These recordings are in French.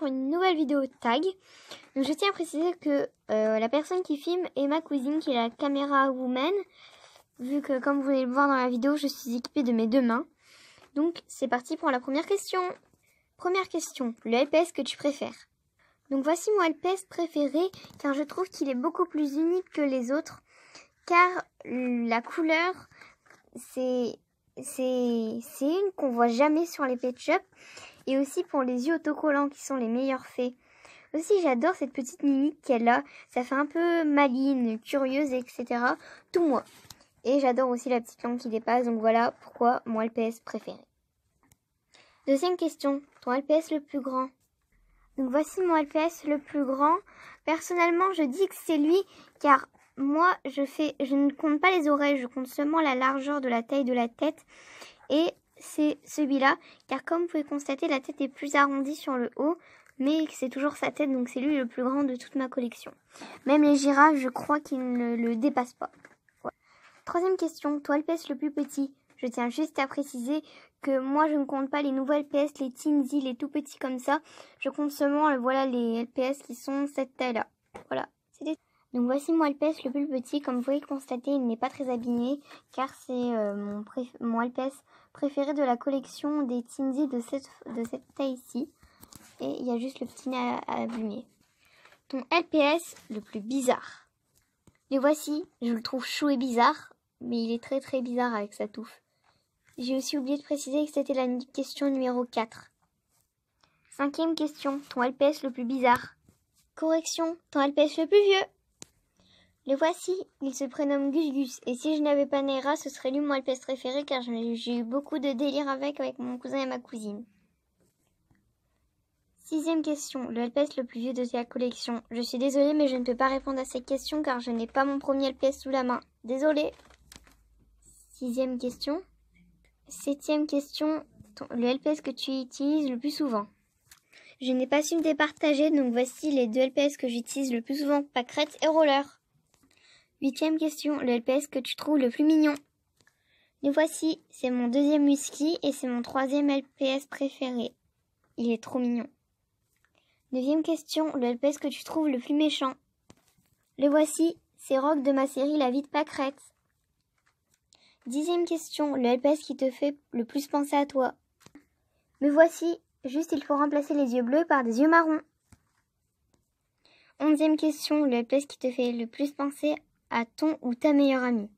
pour une nouvelle vidéo tag. Donc je tiens à préciser que la personne qui filme est ma cousine qui est la caméra woman. Vu que comme vous allez le voir dans la vidéo, je suis équipée de mes deux mains. Donc c'est parti pour la première question. Première question, le LPS que tu préfères. Donc voici mon LPS préféré car je trouve qu'il est beaucoup plus unique que les autres. Car la couleur, c'est une qu'on voit jamais sur les pet shops. Et aussi pour les yeux autocollants qui sont les meilleurs faits. Aussi j'adore cette petite mimique qu'elle a. Ça fait un peu maline, curieuse, etc. Tout moi. Et j'adore aussi la petite langue qui dépasse. Donc voilà pourquoi mon LPS préféré. Deuxième question. Ton LPS le plus grand. Donc voici mon LPS le plus grand. Personnellement je dis que c'est lui car moi je ne compte pas les oreilles. Je compte seulement la largeur de la taille de la tête. Et c'est celui-là, car comme vous pouvez constater, la tête est plus arrondie sur le haut, mais c'est toujours sa tête, donc c'est lui le plus grand de toute ma collection. Même les girafes, je crois qu'ils ne le dépassent pas. Voilà. Troisième question, toi LPS le plus petit. Je tiens juste à préciser que moi je ne compte pas les nouveaux LPS, les teensy, les tout petits comme ça. Je compte seulement voilà, les LPS qui sont cette taille-là. Voilà, c'était... Donc voici mon LPS le plus petit. Comme vous pouvez le constater, il n'est pas très abîmé car c'est mon LPS préféré de la collection des teensy de cette taille-ci. Et il y a juste le petit nez à abîmer. Ton LPS le plus bizarre. Le voici, je le trouve chou et bizarre, mais il est très très bizarre avec sa touffe. J'ai aussi oublié de préciser que c'était la question numéro 4. Cinquième question, ton LPS le plus bizarre. Correction, ton LPS le plus vieux. Le voici, il se prénomme Gus Gus, et si je n'avais pas Naira, ce serait lui mon LPS préféré car j'ai eu beaucoup de délire avec mon cousin et ma cousine. Sixième question, le LPS le plus vieux de ta collection. Je suis désolée mais je ne peux pas répondre à ces questions car je n'ai pas mon premier LPS sous la main. Désolée. Sixième question. Septième question, le LPS que tu utilises le plus souvent. Je n'ai pas su me départager, donc voici les deux LPS que j'utilise le plus souvent, pâquerette et roller. Huitième question, le LPS que tu trouves le plus mignon. Le voici, c'est mon deuxième whisky et c'est mon troisième LPS préféré. Il est trop mignon. Neuvième question, le LPS que tu trouves le plus méchant. Le voici, c'est Rock de ma série La vie de pâquerette. Dixième question, le LPS qui te fait le plus penser à toi. Me voici, juste il faut remplacer les yeux bleus par des yeux marrons. Onzième question, le LPS qui te fait le plus penser à ton ou ta meilleure amie.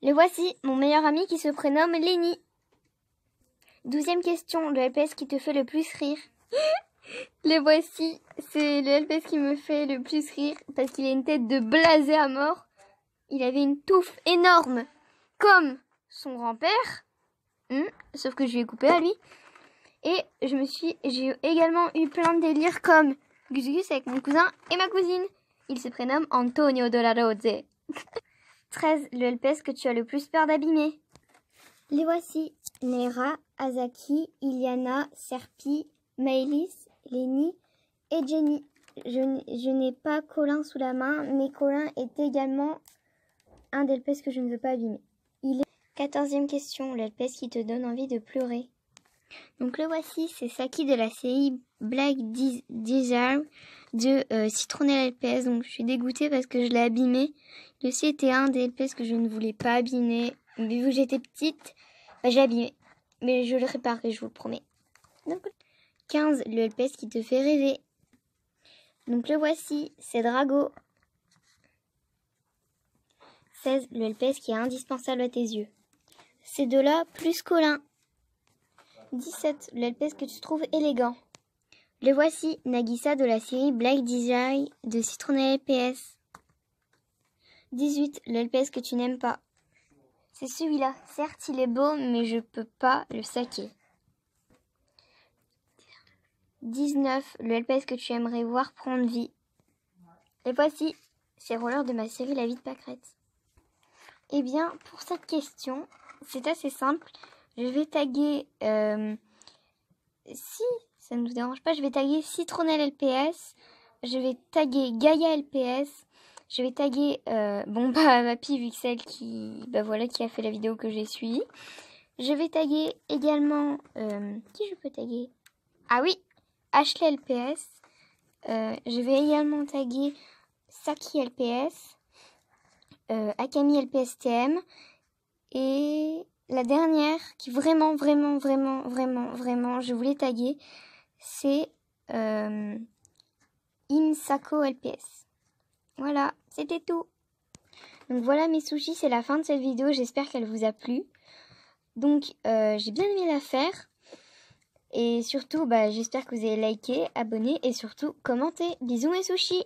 Le voici, mon meilleur ami qui se prénomme Lenny. 12e question, le LPS qui te fait le plus rire. Le voici, c'est le LPS qui me fait le plus rire parce qu'il a une tête de blasé à mort. Il avait une touffe énorme comme son grand-père, sauf que je lui ai coupé à lui. Et j'ai également eu plein de délires comme Gus Gus avec mon cousin et ma cousine. Il se prénomme Antonio de la Rose. 13. Le LPS que tu as le plus peur d'abîmer. Les voici. Naira, Azaki, Iliana, Serpi, Maëlys, Lenny et Jenny. Je n'ai pas Colin sous la main, mais Colin est également un des LPS que je ne veux pas abîmer. 14e question. Le LPS qui te donne envie de pleurer. Donc le voici, c'est Saki de la série Black Desire de Citronnelle LPS. Donc je suis dégoûtée parce que je l'ai abîmé. Il aussi était un des LPS que je ne voulais pas abîmer. Mais vu que j'étais petite, j'ai abîmé. Mais je le réparerai, je vous le promets. Donc 15, le LPS qui te fait rêver. Donc le voici, c'est Drago. 16, le LPS qui est indispensable à tes yeux. Ces deux-là plus Colin. 17, le LPS que tu trouves élégant. Le voici, Nagisa de la série Black Desire de Citronnelle LPS. 18, le LPS que tu n'aimes pas. C'est celui-là. Certes, il est beau, mais je peux pas le saquer. 19, le LPS que tu aimerais voir prendre vie. Et voici, c'est Roller de ma série La vie de pâquerette. Eh bien, pour cette question, c'est assez simple. Je vais taguer, si ça ne vous dérange pas, je vais taguer Citronnelle LPS. Je vais taguer Gaïa LPS. Je vais taguer, ma fille, vu que celle qui a fait la vidéo que j'ai suivie. Je vais taguer également, qui je peux taguer? Ah oui, Ashley LPS. Je vais également taguer Saki LPS, Akami LPSTM et la dernière qui vraiment, je voulais taguer, c'est Imsako LPS. Voilà, c'était tout. Donc voilà mes sushis, c'est la fin de cette vidéo, j'espère qu'elle vous a plu. Donc j'ai bien aimé la faire. Et surtout, j'espère que vous avez liké, abonné et surtout commenté. Bisous mes sushis!